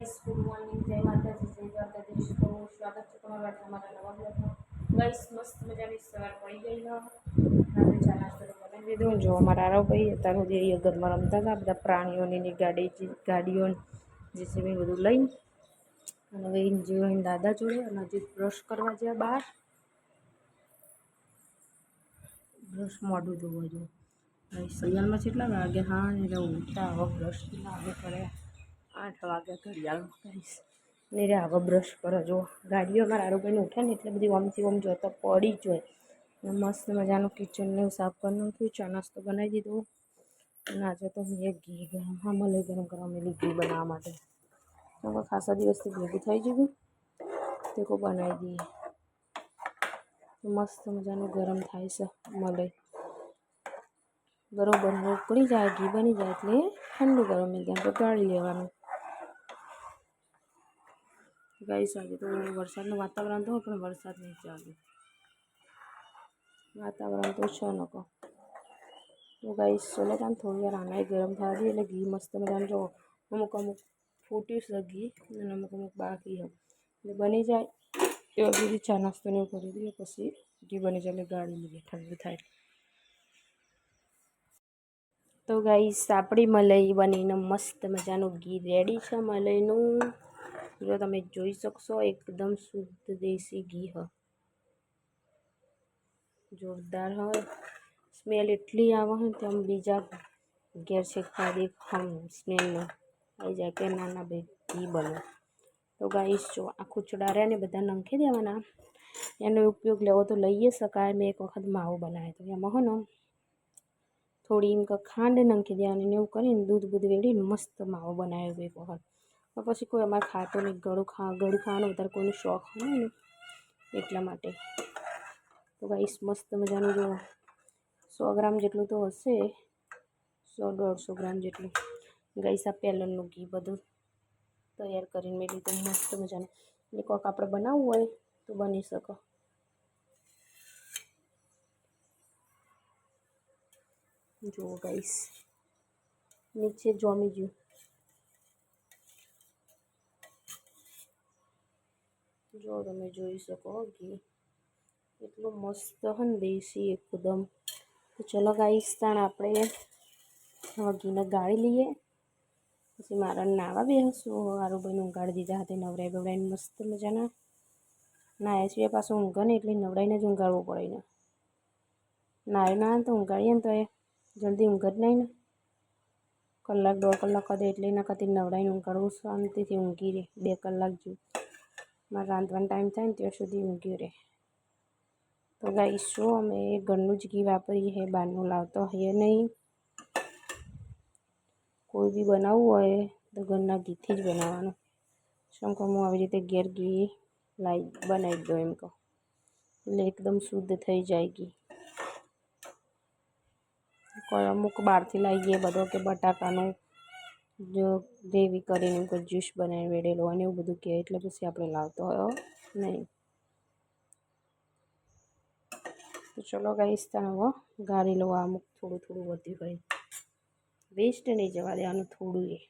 Good morning, જય માતાજી, જય દ્વારકાધીશ. તો સ્વાગત છે તમારા તમારા નવા બ્લોગમાં. ગાઈસ, મસ્ત મજાની સવાર પડી ગઈ છે. આપણે ચા નાસ્તો બનાવી દીધું. જો અમારા આરવભાઈ અત્યાર સુધી એ ઘરમાં રમતા હતા બધા પ્રાણીઓની ગાડીઓ જેસીબી બધું લઈને. અને હવે જીવો દાદા જોડે અને હજી બ્રશ કરવા જ્યાં બહાર બ્રશ મોઢું ધોવા જો. સૈયાલમાં કેટલા વાગે? હા એટલે ઉઠતા હવે બ્રશ લાગે કરે 8 વાગે ઘડિયાળમાં કહીશ ને રે હવે બ્રશ કરો. જો ગાડીઓ અમારા આરોગ્યને ઉઠે ને એટલે બધી ઓમથી ઓમ જોતો પડી જ હોય. મસ્ત મજાનું કિચનને સાફ કરી નાખ્યું, ચા નાસ્તો બનાવી દીધો. અને આજે તો મેં ઘી ગરમ મલાઈ ગરમ કરવા મેલી ઘી બનાવવા માટે. તો ખાસા દિવસથી ભેગું થઈ ગયું તે કો બનાવી દઈએ. મસ્ત મજાનું ગરમ થાય છે મલાઈ. બરોબર ઉકળી જાય, ઘી બની જાય એટલે ઠંડુ ગરમ મિલ જાય તો ગાળી લેવાનું. ગાઈસ, આજે તો વરસાદનું વાતાવરણ તો પણ વરસાદ નહીં ચાલુ. વાતાવરણ તો છે નકો. તો ગાઈસ ચલો તાન થોડી વાર આનાય ગરમ થવા દઈએ એટલે ઘી મસ્ત મજાનું જો અમુક ફૂટ્યું છે ઘી અને અમુક બાકી છે. એટલે બની જાય એ બધી ચા નાસ્તો ને કરી દઈએ પછી ઘી બની જાય એટલે ગાળી લઈએ ઠંડુ થાય. તો ગાઈસ, આપણી મલાઈ બનીને મસ્ત મજાનું ઘી રેડી છે મલાઈનું. જો તમે જોઈ શકશો એકદમ શુદ્ધ દેશી ઘી હ, જોરદાર હોય. સ્મેલ એટલી આવે છે તો આમ બીજા ઘેર શેકતા દેખ સ્મેલ આવી જાય કે નાના ભાઈ ઘી બને. તો ગાઈસ, જો આ ખૂચડા ને બધા નાખી દેવાના. એનો ઉપયોગ લેવો તો લઈ શકાય. મેં એક વખત માવો બનાવ્યો હતો. એમાં હો ને થોડી એમ ખાંડ નાખી દેવાની ને એવું કરીને દૂધ વેડીને મસ્ત માવો બનાવ્યો એક વખત. પછી કોઈ અમારે ખાતો નહીં, ગળું ખાવાનું વધારે કોઈનો શોખ હોય ને એટલા માટે. તો ગાઈસ, મસ્ત મજાનું જો 100 ગ્રામ જેટલું તો હશે, 100-150 ગ્રામ જેટલું. ગાઈસ, આ પેલનનું ઘી બધું તૈયાર કરીને મેં લીધું મસ્ત મજાનું. એટલે કોઈક આપણે બનાવવું હોય તો બની શકે. જુઓ ગાઈસ, નીચે જોમી ગયું. જો તમે જોઈ શકો ઘી એટલું મસ્ત હે ને દેશી એકદમ. તો ચલો ગાઈસ, તાણ આપણે હવે ઘીને ગાળી લઈએ. પછી મારા નાવા બેસું. મારું ભાઈને ઊંઘાડી દીધા હતા નવરાઈ બવરાઈને મસ્ત મજાના. નાયા સિવાય પાછું ઊંઘે ને એટલે નવરાઈને જ ઊંઘાડવું પડે ને. નાય ના તો ઊંઘાડીએ ને તો એ જલ્દી ઊંઘ જ નહીં ને. કલાક 1.5 કલાક દે એટલે એના કરતી નવરાઈને ઊંઘાડવું શાંતિથી ઊંઘી રહે 2 કલાક જેવું. મારે રાંધવાનો ટાઈમ થાય ને ત્યાં સુધી ઊંઘી રહે. તો ગાઈસ, શું અમે ઘરનું જ ઘી વાપરીએ છીએ, બહારનું લાવતો હોઈએ નહીં. કોઈ બી બનાવવું હોય તો ઘરના ઘીથી જ બનાવવાનું. શું કહું, હું આવી રીતે ઘેર ઘી બનાવી દઉં એમ કહું એટલે એકદમ શુદ્ધ થઈ જાય ઘી. કોઈ અમુક બહારથી લાવીએ બધો કે બટાકાનું જો ગ્રેવી કરીને કોઈ જ્યુસ બનાવી વેડેલો અને એવું બધું કહે એટલે પછી આપણે લાવતો હોય નહીં. તો ચલો ગાઈસ, ત્યાં હવે ગાળી લો. અમુક થોડું થોડું વધ્યું હોય વેસ્ટ નહીં જવા દેવાનું થોડું એ.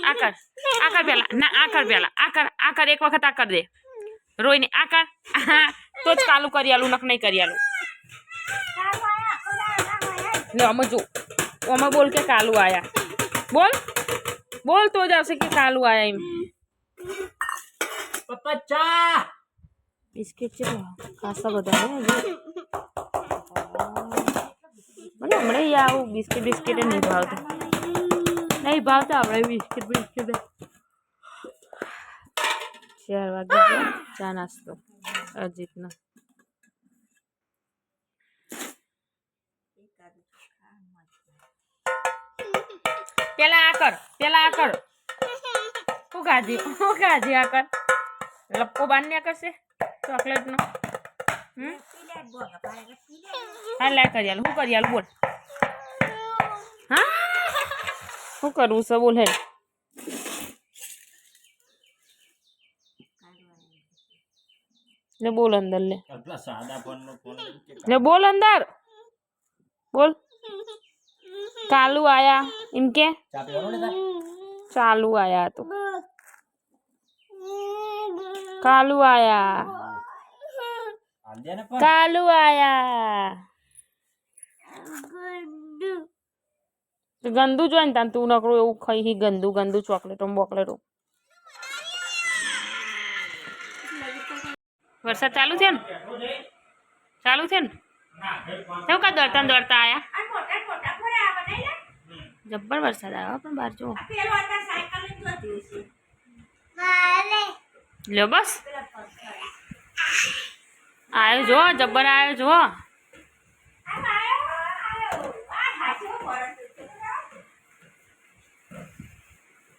આકાર પેલા ના આકાર પેલા આકાર એક વખત આકાર દે રોઈ ને આકાર તો જ કાલું કરી આલું નખ નહીં કરી આલું. લે અમે જો અમે બોલ કે કાલું આયા બોલ બોલ તો જ આવશે કે કાલું આયા એમ. પપ્પા ચા બિસ્કિટ છે ખાસા બધા હે મને હમણાં આવું બિસ્કિટ નહીં ભાવતું. નહીં ભાવતા આપણે બિસ્કિટ 4 વાગે ચા નાસ્તો અજીતનો. પેલા આ કર શું ગાજી આ કર લપકો બાંધ્યા કરશે ચોકલેટ નો હા લે કરી આલું શું કરી આલું બોલ હા શું કરવું છે બોલ હે ले बोल अंदर ले ले बोल अंदर बोल कालू आया इनके चालू आया तो कालू आया गंदू जो तू नकड़ू एवं खाई गंदू चॉकलेटो बोकलेटो वरसाद चालू थे ने तो का दौड़ता आया जब्बर वरसाद आया अपन बाहर जो लो बस आयो जो जब्बर आयो जो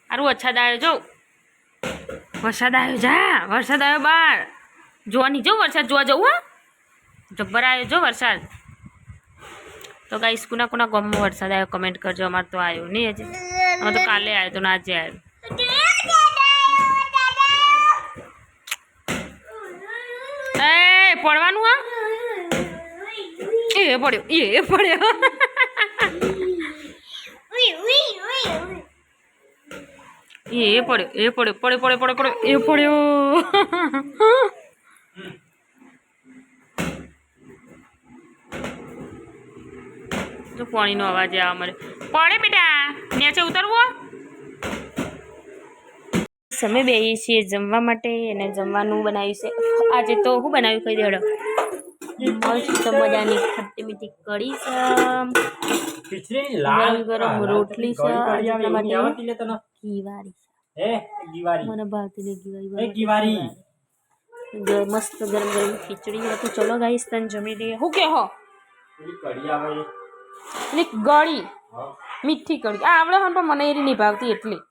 अरे अच्छा आयो जो वरसाद आयो बार जो नहीं जो वरसाद जो जाऊ हाँ जब्बर आयो जो वरसाद तो गाइस कुना कुना गम में वरसाद आयो कमेंट करजो अमार तो आयो नहीं हजे अमार तो काले आयो तो ना आज आयो ए पड़वानुं हाँ ये पड़्यो तो पानी नो अवाज आ मरे पड़े बेटा नीचे उतरवो समय बेही छीए जमवा माटे अने जमवानुं बनाव्युं छे आजे तो हुं बनाव्युं कही देडो मस्त मजानी खट्टी मीठी कढ़ी छे गरम गरम रोटली छे आपणा माटे गीवारी મને ભાવતી ને ગીવારી મસ્ત ગરમ ગરમ ખીચડી है तो चलो गाइस तन जमी लिए હું કે હો કઢી આવે એટલે ગળી મીઠી કઢી આ આવડે હન પણ મને એરી નહીં ભાવતી એટલી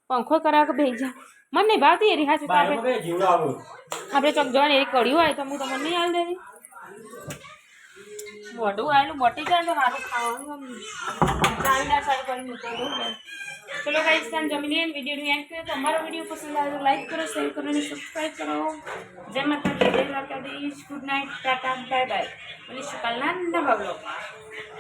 પંખો કરા કે બેહી જા મને નહીં ભાવતી એરી હાચું તો આપણે ચોક જવાની એરી કઢી હોય તો હું તમને નહીં હાલ દેવી મોઢું આવેલું મોટી જાય તો સારું ખાવાનું ચાવીના સારું કરી મૂકી દઉં चलो गाइस टाइम जमी लिए वीडियो नु एंड करो तो हमारा वीडियो पसंद आए तो लाइक करो शेयर करो और सब्सक्राइब करो जय माता दी जय Dwarkadhish good night tata bye bye Manish Kalyan ना भागलो।